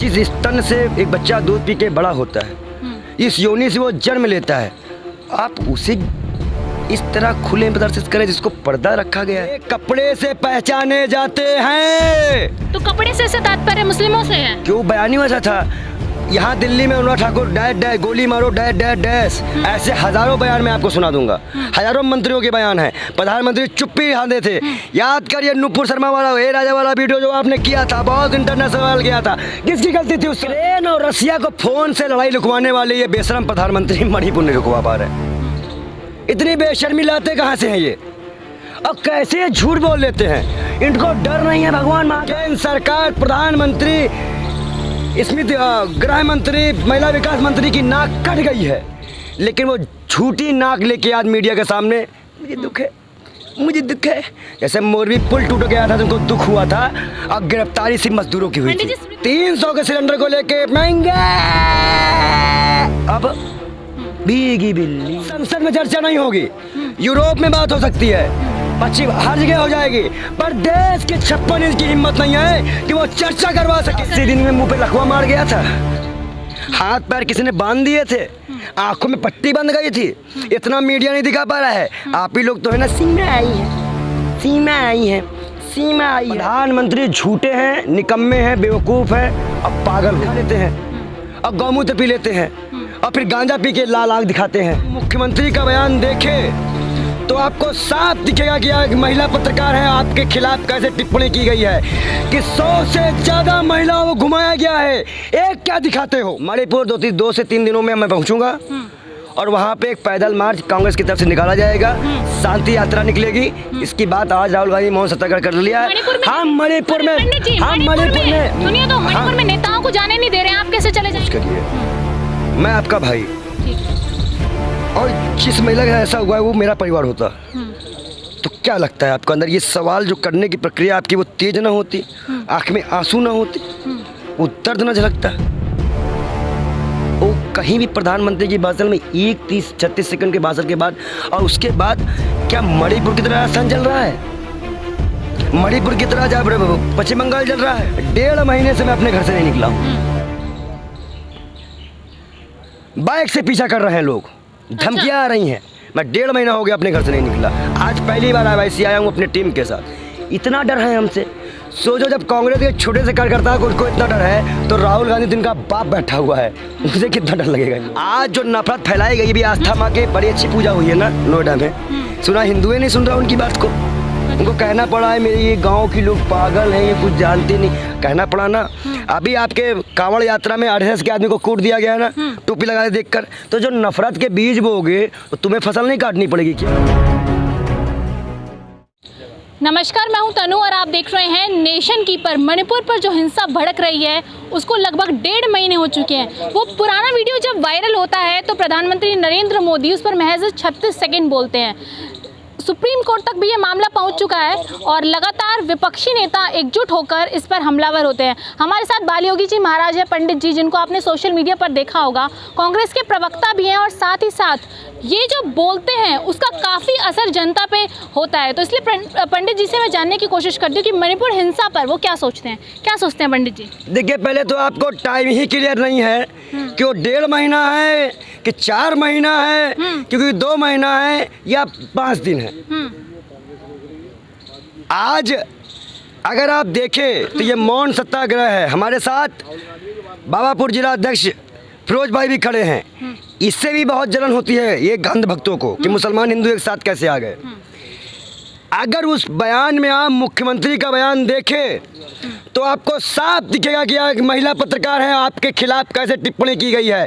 जिस स्तन से एक बच्चा दूध पी के बड़ा होता है, इस योनि से वो जन्म लेता है, आप उसे इस तरह खुले में प्रदर्शित करें जिसको पर्दा रखा गया है। कपड़े से पहचाने जाते हैं। तो कपड़े से तात्पर्य मुस्लिमों से है? क्यों बयानी वजह था। यहाँ दिल्ली में अनुराग ठाकुर डैश डैश गोली मारो डैश डैश डैश, ऐसे हजारों बयान मैं आपको सुना दूंगा। हजारों मंत्रियों के बयान है। प्रधानमंत्री चुप्पी हाथे थे। याद करिए नुपुर शर्मा वाला ए राजा वाला वीडियो जो आपने किया था, बहुत इंटरनेशनल गया था। किसकी गलती थी? उस यूक्रेन और रसिया को फोन से लड़ाई रुकवाने वाले ये बेशरम प्रधानमंत्री मणिपुर नहीं रुकवा पा रहे। इतनी बेशर्मी लाते कहाँ से हैं ये? और कैसे ये झूठ बोल लेते हैं? इनको डर नहीं है भगवान माँ। केंद्र सरकार प्रधानमंत्री स्मृति गृह मंत्री महिला विकास मंत्री की नाक कट गई है, लेकिन वो झूठी नाक लेके आज मीडिया के सामने मुझे दुख है, मुझे दुख है। जैसे मोरबी पुल टूट गया था, तुमको दुख हुआ था, और गिरफ्तारी सिर्फ मजदूरों की हुई थी। 300 के सिलेंडर को लेके महंगे, अब भीगी बिल्ली। संसद में चर्चा नहीं होगी, यूरोप में बात हो सकती है, पश्चिम हर जगह हो जाएगी, पर देश के 56 इंच की हिम्मत नहीं है कि वो चर्चा करवा सके। इसी दिन में मुंह पे लकवा मार गया था, हाथ पैर किसी ने बांध दिए थे, आंखों में पट्टी बंध गई थी, इतना मीडिया नहीं दिखा पा रहा है। आप ही लोग तो है ना, सीमा आई है, सीमा आई है, सीमा आई है। प्रधानमंत्री झूठे हैं, निकम्मे हैं, बेवकूफ़ हैं, अब पागल खा लेते हैं, अब गौमूत्र पी लेते हैं, और फिर गांजा पी के लाल आग दिखाते हैं। मुख्यमंत्री का बयान देखे तो आपको साफ दिखेगा कि एक महिला पत्रकार है, आपके खिलाफ कैसे टिप्पणी की गई है कि 100 से ज्यादा महिलाओं को घुमाया गया है। एक क्या दिखाते हो? मणिपुर 2 से 3 दिनों में मैं पहुंचूंगा और वहां पे एक पैदल मार्च कांग्रेस की तरफ से निकाला जाएगा, शांति यात्रा निकलेगी। इसकी बात आज राहुल गांधी मौन सत्याग्रह कर लिया है। हम मणिपुर में सुनिए, तो मणिपुर में नेताओं को जाने नहीं दे रहे हैं, आप कैसे चले जाएंगे? मैं आपका भाई, और जिस महिला का ऐसा हुआ है वो मेरा परिवार होता, तो क्या लगता है आपको अंदर ये सवाल जो करने की प्रक्रिया आपकी वो तेज ना होती, आंख में आंसू ना होते, वो दर्द ना झलकता? वो कहीं भी प्रधानमंत्री की भाषण में 30-36 सेकंड के भाषण के बाद, और उसके बाद क्या मणिपुर की तरह राजस्थान चल रहा है, मणिपुर की तरह जब पश्चिम बंगाल चल रहा है? 1.5 महीने से मैं अपने घर से नहीं निकला हूँ। बाइक से पीछा कर रहे हैं लोग, धमकियां आ रही हैं। मैं 1.5 महीना हो गया अपने घर से नहीं निकला। आज पहली बार वैसे आया हूँ अपने टीम के साथ। इतना डर है हमसे। सोचो, जब कांग्रेस के छोटे से कार्यकर्ता को उसको इतना डर है, तो राहुल गांधी दिन का बाप बैठा हुआ है, उसे कितना डर लगेगा? आज जो नफरत फैलाई गई, भी आस्था माँ की बड़ी अच्छी पूजा हुई है ना नोएडा में, सुना हिंदुए नहीं सुन रहा उनकी बात को, उनको कहना पड़ा है मेरे ये गांव के लोग पागल हैं, ये कुछ जानते नहीं, कहना पड़ा ना। अभी आपके कांवड़ यात्रा में 28 के आदमी को कूट दिया गया है ना, टोपी लगा के देखकर। तो जो नफरत के बीज बोगे तो तुम्हें फसल नहीं काटनी पड़ेगी क्या? नमस्कार, मैं हूं तनु और आप देख रहे हैं नेशन कीपर। मणिपुर पर जो हिंसा भड़क रही है उसको लगभग 1.5 महीने हो चुके हैं। वो पुराना वीडियो जब वायरल होता है तो प्रधानमंत्री नरेंद्र मोदी उस पर महज 36 सेकंड बोलते हैं। सुप्रीम कोर्ट तक भी ये मामला पहुंच चुका है और लगातार विपक्षी नेता एकजुट होकर इस पर हमलावर होते हैं। हमारे साथ बाल योगी जी महाराज है, पंडित जी, जिनको आपने सोशल मीडिया पर देखा होगा, कांग्रेस के प्रवक्ता भी हैं, और साथ ही साथ ये जो बोलते हैं उसका काफ़ी असर जनता पे होता है। तो इसलिए पंडित जी से मैं जानने की कोशिश करती हूँ कि मणिपुर हिंसा पर वो क्या सोचते हैं। क्या सोचते हैं पंडित जी? देखिए, पहले तो आपको टाइम ही क्लियर नहीं है कि वो 1.5 महीना है कि 4 महीना है, क्योंकि 2 महीना है या 5 दिन है। आज अगर आप देखें तो ये मौन सत्याग्रह है। हमारे साथ बाबापुर जिला अध्यक्ष फिरोज भाई भी खड़े हैं। इससे भी बहुत जलन होती है ये अंध भक्तों को कि मुसलमान हिंदू एक साथ कैसे आ गए। अगर उस बयान में आप मुख्यमंत्री का बयान देखें तो आपको साफ दिखेगा कि एक महिला पत्रकार है, आपके खिलाफ कैसे टिप्पणी की गई है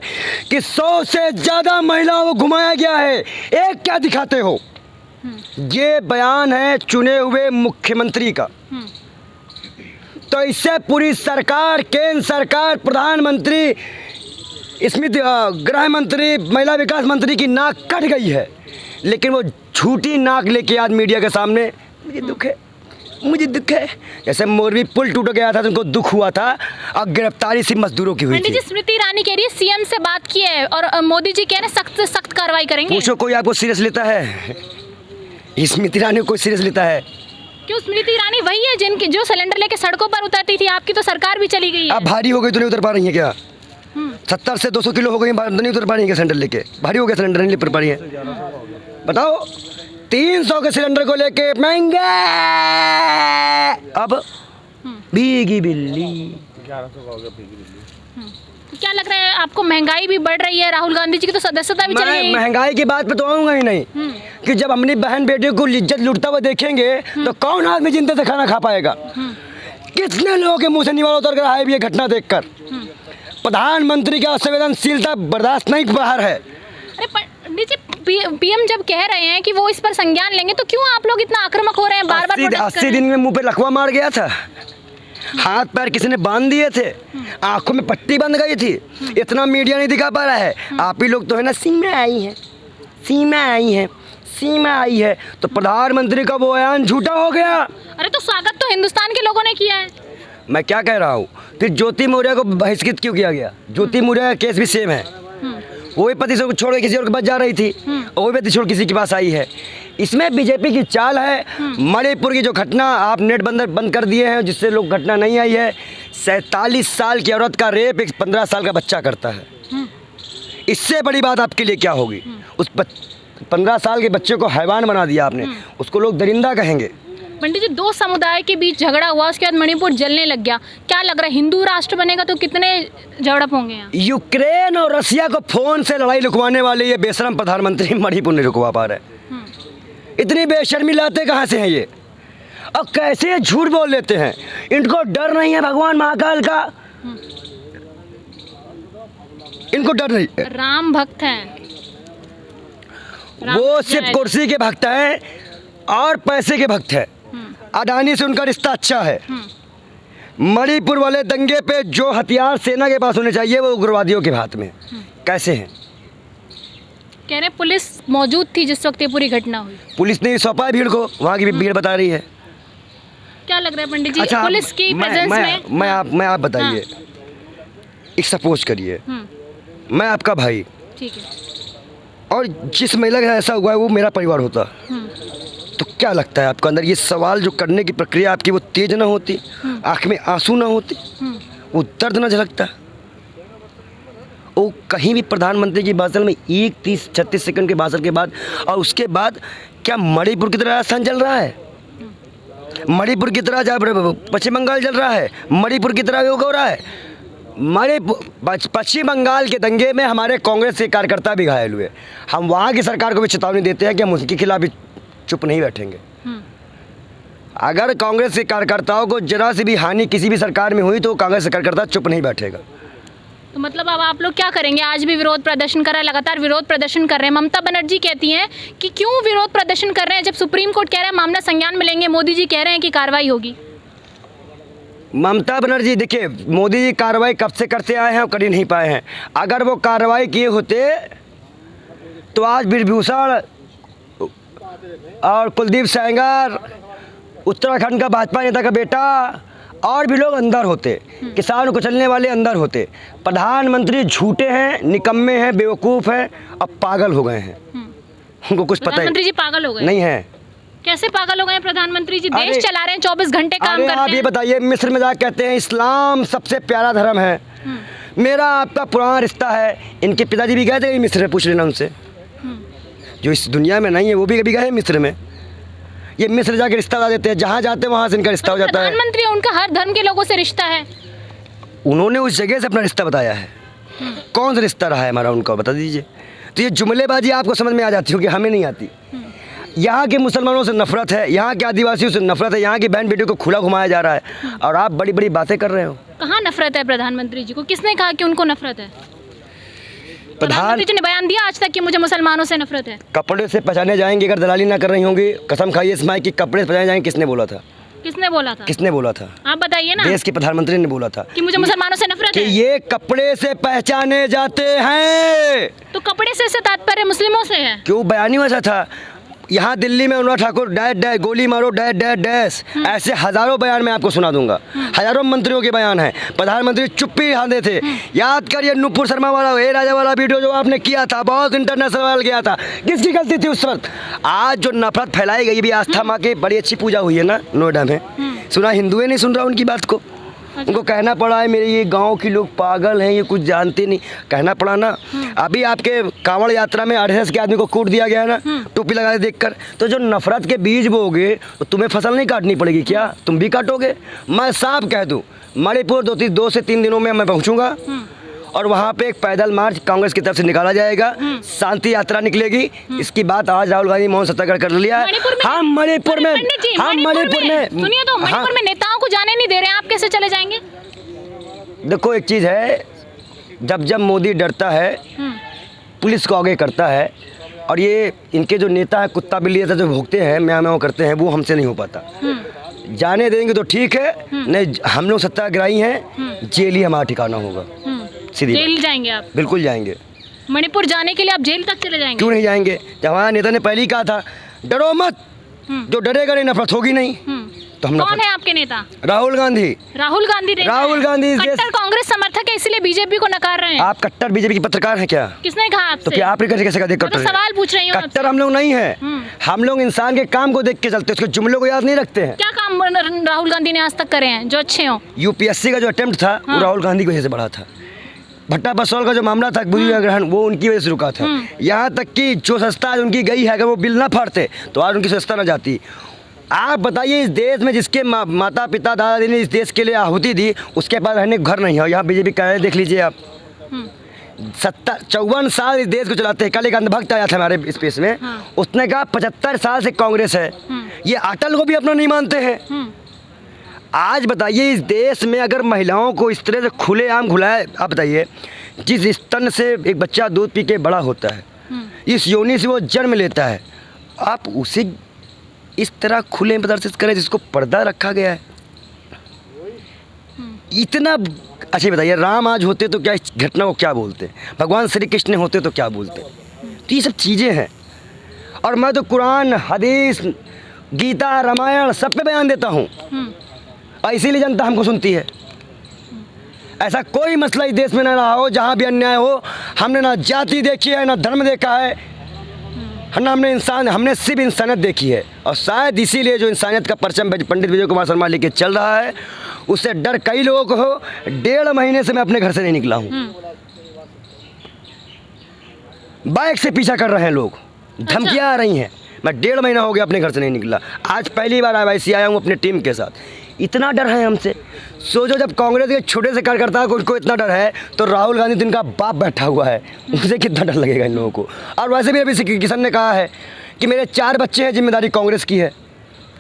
कि 100 से ज़्यादा महिलाओं को घुमाया गया है। एक क्या दिखाते हो? ये बयान है चुने हुए मुख्यमंत्री का। तो इससे पूरी सरकार, केंद्र सरकार, प्रधानमंत्री, स्मृति गृह मंत्री, महिला विकास मंत्री की नाक कट गई है, लेकिन वो झूठी नाक लेके आज मीडिया के सामने मुझे दुख है, मुझे दुख है। जैसे मोरबी पुल टूट गया था, तुमको दुख हुआ था, और गिरफ्तारी सिर्फ मजदूरों की हुई थी। स्मृति ईरानी कह रही है सीएम से बात की है और मोदी जी कह रहे हैं सख्त से सख्त कार्रवाई करेंगे। पूछो, कोई आपको सीरियस लेता है? स्मृति ईरानी को कोई सीरियस लेता है? क्यों स्मृति ईरानी वही है जिनकी जो सिलेंडर लेके सड़कों पर उतरती थी? आपकी तो सरकार भी चली गई है। अब भारी हो गई तो नहीं उतर पा रही है क्या? 70 से 200 किलो हो गई, नहीं उतर पा रही है सिलेंडर लेके? भारी हो गया सिलेंडर, नहीं उतर पा रही है? बताओ, 300 के सिलेंडर को लेके महंगे। अब भीगी बिल्ली। 1100 का हो गया भीगी बिल्ली। तो क्या लग रहा है आपको, महंगाई भी बढ़ रही है, राहुल गांधी जी की तो सदस्यता भी चली मैं गई। महंगाई की बात पे तो आऊंगा ही नहीं कि जब अपनी बहन बेटी को इज्जत लूटता हुआ देखेंगे तो कौन आदमी जिंदगी से खाना खा पाएगा? कितने लोगों के मुंह से निवाला उतर कर आए भी ये घटना देखकर। प्रधानमंत्री की असंवेदनशीलता बर्दाश्त नहीं बाहर है। अरे पंडित जी, पीएम जब कह रहे हैं कि वो इस पर संज्ञान लेंगे, तो क्यों आप लोग इतना आक्रामक हो रहे हैं? बार बार 80 दिन में मुंह पे लकवा मार गया था, हाथ पैर किसी ने बांध दिए थे, आंखों में पट्टी बंध गई थी, इतना मीडिया नहीं दिखा पा रहा है। आप ही लोग तो है ना, सीमा आई है, सीमा आई है, सीमा आई है, तो प्रधानमंत्री का वो बयान झूठा हो गया। अरे तो स्वागत तो हिंदुस्तान के लोगों ने किया है। मैं क्या कह रहा हूँ, फिर ज्योति मौर्य को बहिष्कृत क्यों किया गया? ज्योति मौर्य का केस भी सेम है, वो भी पति से छोड़ के किसी और के पास जा रही थी और वो भी पति छोड़ किसी के पास आई है। इसमें बीजेपी की चाल है। मणिपुर की जो घटना आप नेट बंद कर दिए हैं, जिससे लोग घटना नहीं आई है, 47 साल की औरत का रेप एक 15 साल का बच्चा करता है। इससे बड़ी बात आपके लिए क्या होगी? उस 15 साल के बच्चे को हैवान बना दिया आपने, उसको लोग दरिंदा कहेंगे। पंडित जी, दो समुदाय के बीच झगड़ा हुआ, उसके बाद मणिपुर जलने लग गया। क्या लग रहा है, हिंदू राष्ट्र बनेगा तो कितने झड़प होंगे यहाँ? यूक्रेन और रसिया को फोन से लड़ाई रुकवाने वाले ये बेशरम प्रधानमंत्री मणिपुर नहीं रुकवा पा रहे। इतनी बेशर्मी लाते कहाँ से हैं ये? और कैसे ये झूठ बोल लेते हैं? इनको डर नहीं है भगवान महाकाल का, इनको डर नहीं है। राम भक्त हैं, वो सिर्फ कुर्सी के भक्त हैं और पैसे के भक्त हैं। अडानी से उनका रिश्ता अच्छा है। मणिपुर वाले दंगे पे जो हथियार सेना के पास होने चाहिए वो उग्रवादियों के हाथ में। कैसे हैं? कह रहे पुलिस मौजूद थी जिस वक्त ये पूरी घटना हुई। पुलिस ने सौंपा है भीड़ को, वहाँ की भीड़ बता रही है। क्या लग रहा है पंडित जी, अच्छा, पुलिस की प्रेजेंस में? मैं आप बताइए, एक सपोज करिए मैं आपका भाई, ठीक है, और जिस महिला का ऐसा हुआ है वो मेरा परिवार होता, तो क्या लगता है आपको अंदर ये सवाल जो करने की प्रक्रिया आपकी वो तेज ना होती, आंख में आंसू ना होते, वो दर्द ना झलकता? वो कहीं भी प्रधानमंत्री की भाषण में 30-36 सेकंड के भाषण के बाद और उसके बाद क्या मणिपुर की तरह राजस्थान जल रहा है? मणिपुर की तरह पश्चिम बंगाल जल रहा है? मणिपुर की तरह योग हो रहा है? पश्चिम बंगाल के दंगे में हमारे कांग्रेस के कार्यकर्ता भी घायल हुए। हम वहाँ की सरकार को भी चेतावनी देते हैं कि हम उसके खिलाफ भी चुप नहीं बैठेंगे। अगर कांग्रेस के कार्यकर्ताओं को जरा सी भी हानि किसी भी सरकार में हुई तो कांग्रेस का कार्यकर्ता चुप नहीं बैठेगा। तो मतलब अब आप लोग क्या करेंगे? आज भी विरोध प्रदर्शन कर रहे हैं, लगातार विरोध प्रदर्शन कर रहे हैं। ममता बनर्जी कहती हैं कि क्यों विरोध प्रदर्शन कर रहे हैं जब सुप्रीम कोर्ट कह रहा है मामला संज्ञान में लेंगे, मोदी जी कह रहे हैं कि कार्रवाई होगी। ममता बनर्जी, देखिए मोदी जी कार्रवाई कब से करते आए हैं और कर ही नहीं पाए हैं। अगर वो कार्रवाई किए होते तो आज ब्रिजभूषण और कुलदीप सेंगर, उत्तराखंड का भाजपा नेता का बेटा और भी लोग अंदर होते, किसान कुचलने वाले अंदर होते। प्रधानमंत्री झूठे हैं, निकम्मे हैं, बेवकूफ़ हैं, अब पागल हो गए हैं। उनको कुछ पता ही प्रधानमंत्री जी पागल हो गए नहीं है। कैसे पागल हो गए प्रधानमंत्री जी? देश चला रहे हैं, 24 घंटे काम करते हैं। आप ये बताइए, मिस्र में जाकर कहते हैं इस्लाम सबसे प्यारा धर्म है। मेरा आपका पुराना रिश्ता है। इनके पिताजी भी गए थे मिस्र, पूछ लेना उनसे। जो इस दुनिया में नहीं है वो भी कभी गए मिस्र में। ये मिस्र जाके रिश्ता बता देते हैं, जहाँ जाते हैं वहाँ से इनका रिश्ता हो जाता है। प्रधानमंत्री, उनका हर धर्म के लोगों से रिश्ता है। उन्होंने उस जगह से अपना रिश्ता बताया है। कौन सा रिश्ता रहा है हमारा, उनका बता दीजिए। तो ये जुमलेबाजी आपको समझ में आ जाती होगी, हमें नहीं आती। यहाँ के मुसलमानों से नफरत है, यहाँ के आदिवासियों से नफरत है, यहाँ की बहन बेटियों को खुला घुमाया जा रहा है और आप बड़ी बड़ी बातें कर रहे हो। कहाँ नफरत है प्रधानमंत्री जी को? किसने कहा कि उनको नफरत है? प्रधानमंत्री जी ने बयान दिया आज तक कि मुझे मुसलमानों से नफरत है। कपड़े से पहचाने जाएंगे अगर दलाली ना कर रही होंगी। कसम खाइए इस माई की, कपड़े से पहचाने जाएंगे। किसने बोला था? किसने बोला था? किसने बोला था? आप बताइए ना। देश के प्रधानमंत्री ने बोला था कि मुझे मुसलमानों से नफरत कि है। ये कपड़े से पहचाने जाते हैं। तो कपड़े से तात्पर्य मुस्लिमों से है? क्यों? बयान ही वैसा था। यहाँ दिल्ली में अनुराग ठाकुर डैश डैश गोली मारो डैश डैश डैश, ऐसे हजारों बयान मैं आपको सुना दूंगा। हजारों मंत्रियों के बयान हैं। प्रधानमंत्री चुप्पी हांदे थे। याद करिए नुपुर शर्मा वाला ए राजा वाला वीडियो जो आपने किया था, बहुत इंटरनेशनल वायरल गया था। किसकी गलती थी उस वक्त? आज जो नफरत फैलाई गई, भी आस्था माँ की बड़ी अच्छी पूजा हुई है ना नोएडा में, सुना हिंदुए नहीं सुन रहा उनकी बात को। उनको कहना पड़ा है मेरे ये गांव के लोग पागल हैं, ये कुछ जानते नहीं, कहना पड़ा ना। अभी आपके कांवड़ यात्रा में RSS के आदमी को कूट दिया गया है ना, टोपी लगाए देखकर। तो जो नफरत के बीज बोओगे तो तुम्हें फसल नहीं काटनी पड़ेगी क्या? तुम भी काटोगे। मैं साफ कह दूं, मणिपुर 2 से 3 दिनों में मैं पहुंचूंगा और वहाँ पे एक पैदल मार्च कांग्रेस की तरफ से निकाला जाएगा, शांति यात्रा निकलेगी। इसकी बात आज राहुल गांधी मौन सत्याग्रह कर लिया है। हम मणिपुर में सुनिए तो मणिपुर में नेताओं को जाने नहीं दे रहे हैं, आप कैसे चले जाएंगे? देखो एक चीज़ है, जब मोदी डरता है पुलिस को आगे करता है, और ये इनके जो नेता है कुत्ता बिल्ली जैसा जो भोगते हैं म्याऊं म्याऊं करते हैं, वो हमसे नहीं हो पाता। जाने देंगे तो ठीक है, नहीं हम लोग सत्याग्रही हैं, जेल ही हमारा ठिकाना होगा। सीधी जेल जाएंगे आप? बिल्कुल जाएंगे। मणिपुर जाने के लिए आप जेल तक चले जाएंगे? क्यों नहीं जाएंगे? जब हमारा नेता ने पहले ही कहा था डरो मत, जो डरेगा नहीं नफरत होगी नहीं। तो हम कौन है आपके नेता? राहुल गांधी। राहुल गांधी कट्टर कांग्रेस समर्थक है, इसलिए बीजेपी को नकार रहे हैं। आप कट्टर बीजेपी के पत्रकार हैं क्या? किसने कहा आपसे? तो क्या आप कैसे कट्टर? सवाल पूछ रही हूँ। कट्टर हम लोग नहीं है, हम लोग इंसान के काम को देख के चलते, उसके जुमलों को याद नहीं रखते हैं। क्या काम राहुल गांधी ने आज तक करे हैं जो अच्छे हों? UPSC का जो अटेम्प्ट था वो राहुल गांधी की वजह से बढ़ा था। भट्टा बसौल का जो मामला था बुद्धि ग्रहण, वो उनकी वजह से रुका था। यहाँ तक कि जो संस्था आज उनकी गई है, अगर वो बिल ना फाड़ते तो आज उनकी संस्था ना जाती। आप बताइए, इस देश में जिसके माता पिता दादा दादी ने इस देश के लिए आहुति दी, उसके पास रहने को घर नहीं है। यहाँ बीजेपी कार्यालय देख लीजिए आप, 54 साल इस देश को चलाते हैं। कल एक अंधभक्त आया था हमारे स्पेस में, उसने कहा 75 साल से कांग्रेस है। ये अटल को भी अपना नहीं मानते हैं। आज बताइए, इस देश में अगर महिलाओं को इस तरह से खुलेआम घुलाए, आप बताइए, जिस स्तन से एक बच्चा दूध पी के बड़ा होता है, इस योनि से वो जन्म लेता है, आप उसे इस तरह खुले प्रदर्शित करें जिसको पर्दा रखा गया है। इतना अच्छा बताइए, राम आज होते तो क्या इस घटना को क्या बोलते, भगवान श्री कृष्ण होते तो क्या बोलते? तो ये सब चीज़ें हैं। और मैं तो कुरान, हदीस, गीता, रामायण सब पे बयान देता हूँ, और इसीलिए जनता हमको सुनती है। ऐसा कोई मसला इस देश में ना रहा हो जहाँ भी अन्याय हो। हमने ना जाति देखी है, ना धर्म देखा है, ना हमने सिर्फ इंसानियत देखी है। और शायद इसीलिए जो इंसानियत का परचम पंडित विजय कुमार शर्मा लेके चल रहा है, उससे डर कई लोगों को हो। 1.5 महीने से मैं अपने घर से नहीं निकला हूँ। बाइक से पीछा कर रहे हैं लोग, धमकियाँ आ रही हैं। मैं 1.5 महीना हो गया अपने घर से नहीं निकला। आज पहली बार IYC आया हूँ अपने टीम के साथ। इतना डर है हमसे। सोचो, जब कांग्रेस के छोटे से कार्यकर्ता को उनको इतना डर है, तो राहुल गांधी जिनका बाप बैठा हुआ है, उनसे कितना डर लगेगा इन लोगों को। और वैसे भी अभी किशन ने कहा है कि मेरे 4 बच्चे हैं, जिम्मेदारी कांग्रेस की है।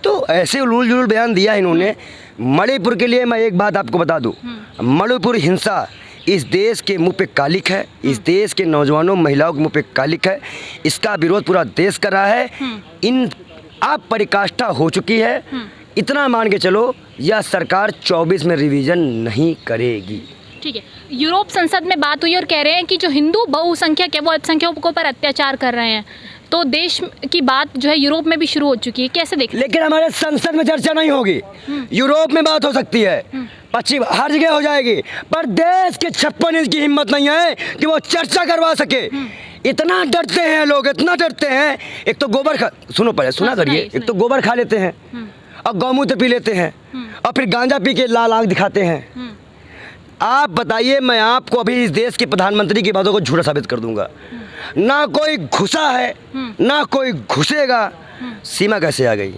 तो ऐसे उलूल जुलूल बयान दिया इन्होंने। मणिपुर के लिए मैं एक बात आपको बता दूँ, मणिपुर हिंसा इस देश के मुंह पे कालिक है, इस देश के नौजवानों महिलाओं के मुंह पे कालिक है। इसका विरोध पूरा देश कर रहा है। इन आप पराकाष्ठा हो चुकी है। इतना मान के चलो, यह सरकार 24 में रिवीजन नहीं करेगी। ठीक है। यूरोप संसद में बात हुई और कह रहे हैं कि जो हिंदू बहुसंख्यक है वो अल्पसंख्यकों पर अत्याचार कर रहे हैं। तो देश की बात जो है यूरोप में भी शुरू हो चुकी है, कैसे देख? लेकिन हमारे संसद में चर्चा नहीं होगी। यूरोप में बात हो सकती है, पश्चिम हर जगह हो जाएगी, पर देश के 56 इंच की हिम्मत नहीं है कि वो चर्चा करवा सके। इतना डरते हैं लोग, इतना डरते हैं। एक तो गोबर खा, सुनो पहले सुना करिए, एक तो गोबर खा लेते हैं और गौमूत्र पी लेते हैं, और फिर गांजा पी के लाल आंख दिखाते हैं। आप बताइए, मैं आपको अभी इस देश के प्रधानमंत्री की बातों को झूठा साबित कर दूंगा। ना कोई घुसा है, ना कोई घुसेगा। सीमा कैसे आ गई?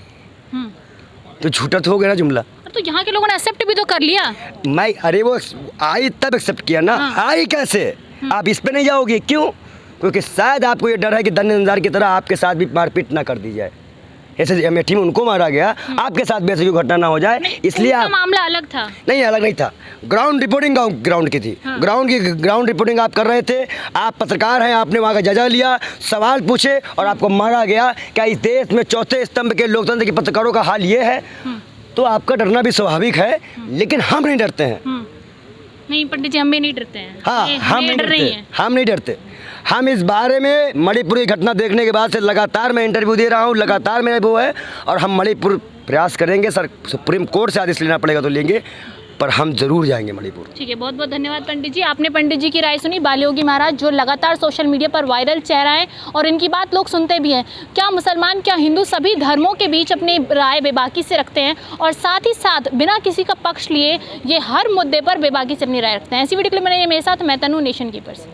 तो झूठा तो हो गया ना जुमला। तो यहाँ के लोगों ने एक्सेप्ट भी तो कर लिया। मैं अरे वो आई तब एक्सेप्ट किया ना। आई कैसे? आप इस पे नहीं जाओगे, क्यों? क्योंकि शायद आपको ये डर है कि धन्यंजार की तरह आपके साथ भी मारपीट ना कर दी जाए। ऐसे अमेठी में उनको मारा गया, आपके साथ भी ऐसी कोई घटना ना हो जाए, इसलिए आप मामला अलग था। नहीं, अलग नहीं था। ग्राउंड रिपोर्टिंग ग्राउंड की थी। ग्राउंड रिपोर्टिंग आप कर रहे थे। आप पत्रकार हैं, आपने वहाँ का जायजा लिया, सवाल पूछे और आपको मारा गया। क्या इस देश में चौथे स्तंभ के लोकतंत्र के पत्रकारों का हाल ये है? तो आपका डरना भी स्वाभाविक है, लेकिन हम नहीं डरते हैं। नहीं पंडित जी, हम भी नहीं डरते हैं। हाँ, हम नहीं डरते। हम इस बारे में मणिपुर की घटना देखने के बाद से लगातार मैं इंटरव्यू दे रहा हूँ, लगातार मेरा वो है, और हम मणिपुर प्रयास करेंगे। सर सुप्रीम कोर्ट से आदेश लेना पड़ेगा तो लेंगे, पर हम जरूर जाएंगे मणिपुर। ठीक है, बहुत बहुत धन्यवाद पंडित जी। आपने पंडित जी की राय सुनी, बालयोगी महाराज जो लगातार सोशल मीडिया पर वायरल चेहरा है और इनकी बात लोग सुनते भी हैं। क्या मुसलमान, क्या हिंदू, सभी धर्मों के बीच अपनी राय बेबाकी से रखते हैं और साथ ही साथ बिना किसी का पक्ष लिए ये हर मुद्दे पर बेबाकी से अपनी राय रखते हैं। ऐसी वीडियो के लिए मेरे साथ मैं तनु, नेशन कीपर्स।